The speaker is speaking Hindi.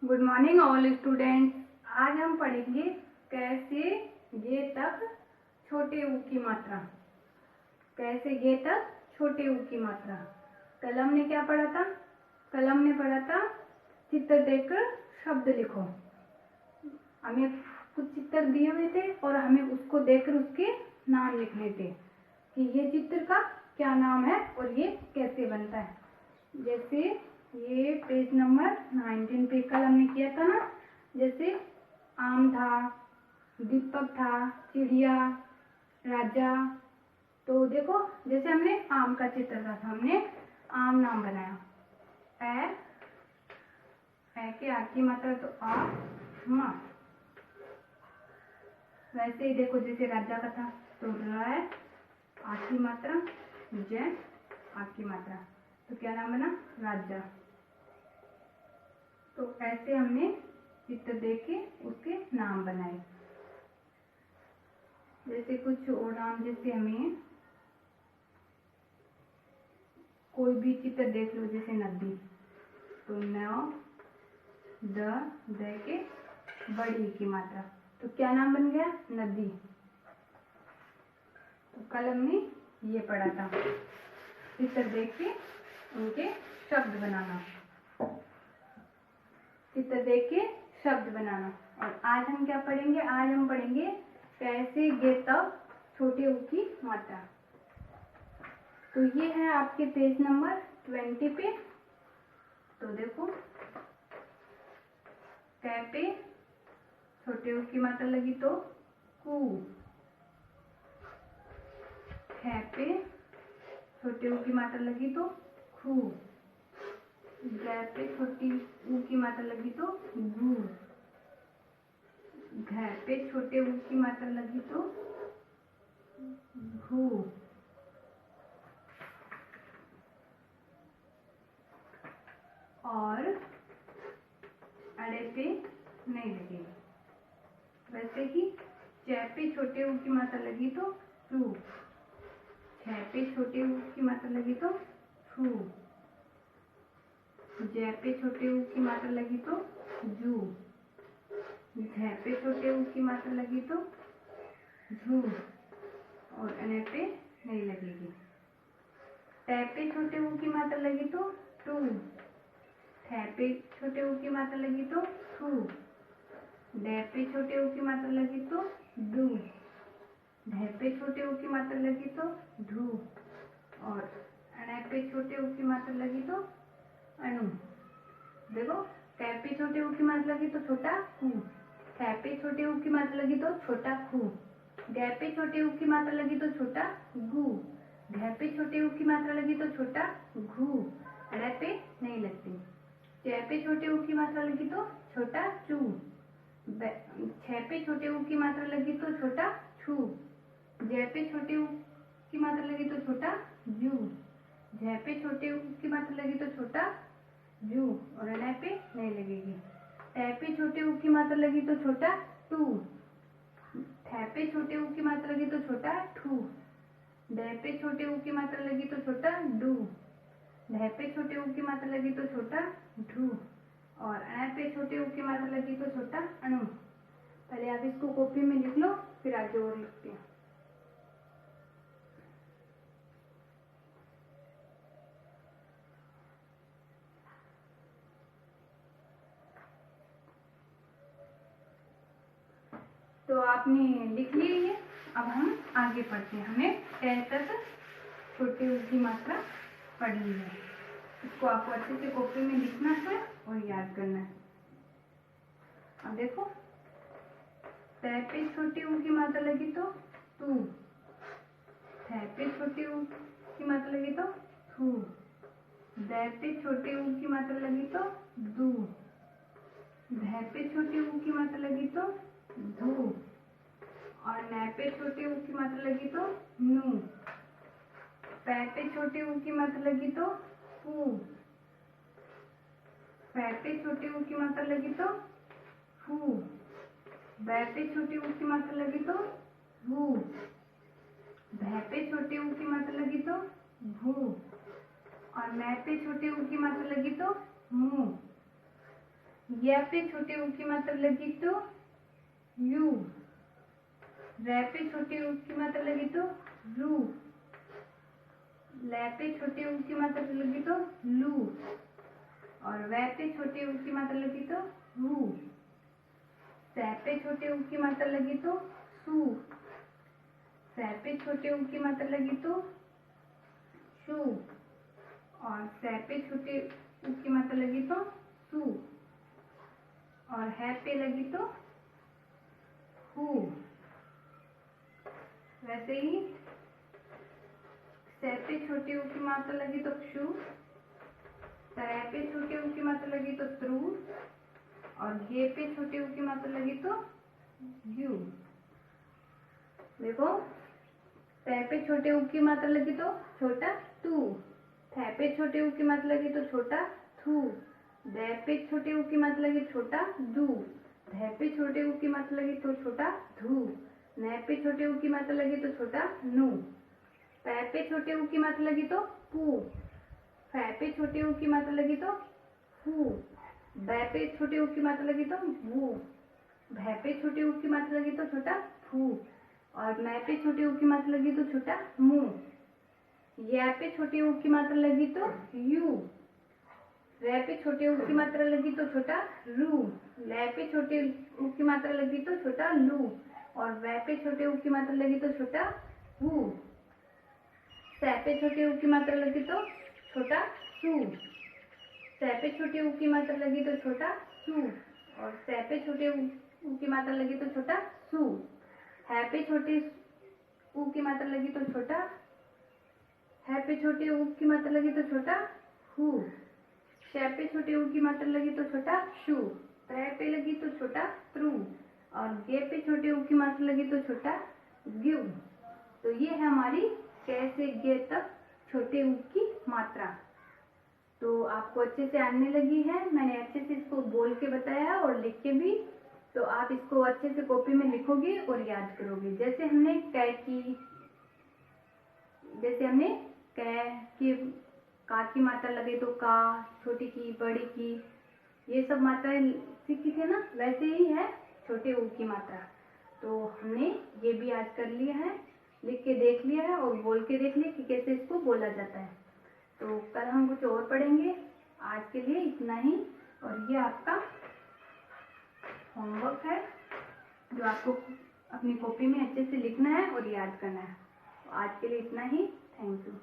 Good morning all students. आज हम पढ़ेंगे कैसे ये तक छोटे ऊ की मात्रा। कैसे ये तक छोटे ऊ की मात्रा। कल हमने क्या पढ़ा था? कल हमने पढ़ा था चित्र देखकर शब्द लिखो। हमें कुछ चित्र दिए हुए थे और हमें उसको देखकर उसके नाम लिखने थे कि ये चित्र का क्या नाम है और ये कैसे बनता है। जैसे ये पेज नंबर 19 पे कल हमने किया था ना। जैसे आम था, दीपक था, चिड़िया, राजा। तो देखो जैसे हमने आम का चित्र था, हमने आम नाम बनाया। ए के आ की मात्रा तो आ मा। वैसे ही देखो जैसे राजा का था तो र आ की मात्रा, ज आ की मात्रा, तो क्या नाम बना? राजा। तो ऐसे हमने चित्र देख के उसके नाम बनाए। जैसे कुछ और नाम, जैसे हमें कोई भी चित्र देख लो, जैसे नदी, तो न द के बड़ी की मात्रा, तो क्या नाम बन गया? नदी। तो कल हमने ये पढ़ा था, चित्र देख के उनके शब्द बनाना। चित्र देख के शब्द बनाना। और आज हम क्या पढ़ेंगे? आज हम पढ़ेंगे कैसे गे तक छोटे ऊ की मात्रा। तो ये है आपके पेज नंबर 20 पे। तो देखो कै पे छोटे ऊ की मात्रा लगी तो कू। खे पे छोटे ऊ की मात्रा लगी तो खू। ग पे छोटी ऊ की मात्रा लगी तो गू। घ पे छोटे ऊ की मात्रा लगी तो घू। और अड़े पे नहीं लगेगी। वैसे ही च पे छोटे ऊ की मात्रा लगी तो चू। छ पे छोटे ऊ की मात्रा लगी तो छू। ज पे छोटे ऊ की मात्रा लगी तो जू। झ पे छोटे ऊ की मात्रा लगी तो झू। और अने पे नहीं लगेगी। ट पे छोटे ऊ की मात्रा लगी तो टू। ठ पे छोटे ऊ की मात्रा लगी तो थू। ड पे छोटे ऊ की मात्रा लगी तो डू। ढ पे छोटे ऊ की मात्रा लगी तो ढू। और अण पे छोटे ऊ की मात्रा लगी तो अणु। देखो कै पे छोटे ऊ की मात्रा लगी तो छोटा कू। कै पे छोटे ऊ की मात्रा लगी तो छोटा खू। ग पे छोटे ऊ की मात्रा लगी तो छोटा गू। घ पे छोटे ऊ की मात्रा लगी तो छोटा घू। अड़ पे नहीं लगती। च पे छोटे ऊ की मात्रा लगी तो छोटा चू। छ पे छोटे ऊ की मात्रा लगी तो छोटा छू। ज पे छोटे ऊ की मात्रा लगी तो छोटा जू। झ पे छोटे ऊ की मात्रा लगी तो छोटा जू। और अण पे नहीं लगेगी। ट पे छोटे ऊ की मात्रा लगी तो छोटा टू। ठ पे छोटे ऊ की मात्रा लगी तो छोटा ठू। ड पे छोटे ऊ की मात्रा लगी तो छोटा डू। ढ पे छोटे ऊ की मात्रा लगी तो छोटा ढू। और अण पे छोटे ऊ की मात्रा लगी तो छोटा अणु। पहले आप इसको कॉपी में लिख लो, फिर आगे और लिखते हैं। तो आपने लिख लिए ये। अब हम आगे पढ़ते हैं। हमें 10 तक छोटे ऊ की मात्रा पढ़नी है। इसको आपको अच्छे से कॉपी में लिखना है और याद करना है। अब देखो ट पे छोटे ऊ की मात्रा लगी तो तू। ठ पे छोटे ऊ की मात्रा लगी तो थू। द पे छोटे ऊ की मात्रा लगी तो दू। ध पे छोटे ऊ की मात्रा लगी तो धू। और न पे छोटे ऊ की मात्रा लगी तो नू। पै पे छोटे ऊ की मात्रा लगी तो पू। फै पे छोटे ऊ की मात्रा लगी तो फू। बै पे छोटे ऊ की मात्रा लगी तो भू। भै पे छोटे ऊ की मात्रा लगी तो भू। और मै पे छोटे ऊ की मात्रा लगी तो मू। या पे छोटे ऊ की मात्रा लगी तो यू, रै पे छोटे ऊ की मात्रा लगी तो रू, लै पे छोटे ऊ की मात्रा लगी तो लू, और वै पे छोटे ऊ की मात्रा लगी तो वू, सै पे छोटे ऊ की मात्रा लगी तो सू, सै पे छोटे ऊ की मात्रा लगी तो शू, और सै पे छोटे ऊ की मात्रा लगी तो सू, और है पे लगी तो हु। वैसे ही सै पे छोटे ऊ की मात्रा लगी तो क्षु, तरै पे छोटे ऊ की मात्रा लगी तो त्रु, और गे पे छोटे ऊ की मात्रा लगी तो यू। देखो, तै पे छोटे ऊ की मात्रा लगी तो छोटा तू, थै पे छोटे ऊ की मात्रा लगी तो छोटा थू, दै पे छोटे ऊ की मात्रा लगी छोटा दू, धै पे छोटे ऊ की मात्रा लगी तो छोटा धू, नै पे छोटे ऊ की मात्रा लगी तो छोटा नू, पै पे छोटे ऊ की मात्रा लगी तो पू, फै पे छोटे ऊ की मात्रा लगी तो फू, बै पे छोटे ऊ की मात्रा लगी तो वू, भै पे छोटे ऊ की मात्रा लगी तो छोटा फू, और मै पे छोटे ऊ की मात्रा लगी तो छोटा मू, या पे छोटे ऊ की मात्रा लगी तो यू, रै पे छोटे ऊ की मात्रा लगी तो छोटा रू, लै पे छोटे ऊ की मात्रा लगी तो छोटा लू, और वै पे छोटे ऊ की मात्रा लगी तो छोटा वू, सै पे छोटे ऊ की मात्रा लगी तो छोटा सू, सै पे छोटे ऊ की मात्रा लगी तो छोटा सू, और सै पे छोटे ऊ की मात्रा लगी तो छोटा सू, है पे छोटे ऊ की मात्रा लगी तो छोटा, है पे छोटे ऊ की मात्रा लगी तो छोटा हु, शै पे छोटे ऊ की मात्रा लगी तो छोटा शू, त्रै पे लगी तो छोटा त्रु, और गे पे छोटे ऊ की मात्रा लगी तो छोटा ग्यू। तो ये है हमारी कै से गे तक छोटे ऊ की मात्रा। तो आपको अच्छे से आने लगी है, मैंने अच्छे से इसको बोल के बताया और लिख के भी, तो आप इसको अच्छे से कॉपी में लिखोगे और याद करोगे। जैसे हमने कै की का की मात्रा लगे तो का, छोटी की, बड़ी की, ये सब मात्राएं सीखी थी ना, वैसे ही है छोटे ऊ की मात्रा। तो हमने ये भी याद कर लिया है, लिख के देख लिया है और बोल के देख लिया कि कैसे इसको बोला जाता है। तो कल हम कुछ और पढ़ेंगे। आज के लिए इतना ही, और ये आपका होमवर्क है जो आपको अपनी कॉपी में अच्छे से लिखना है और याद करना है। तो आज के लिए इतना ही। Thank you.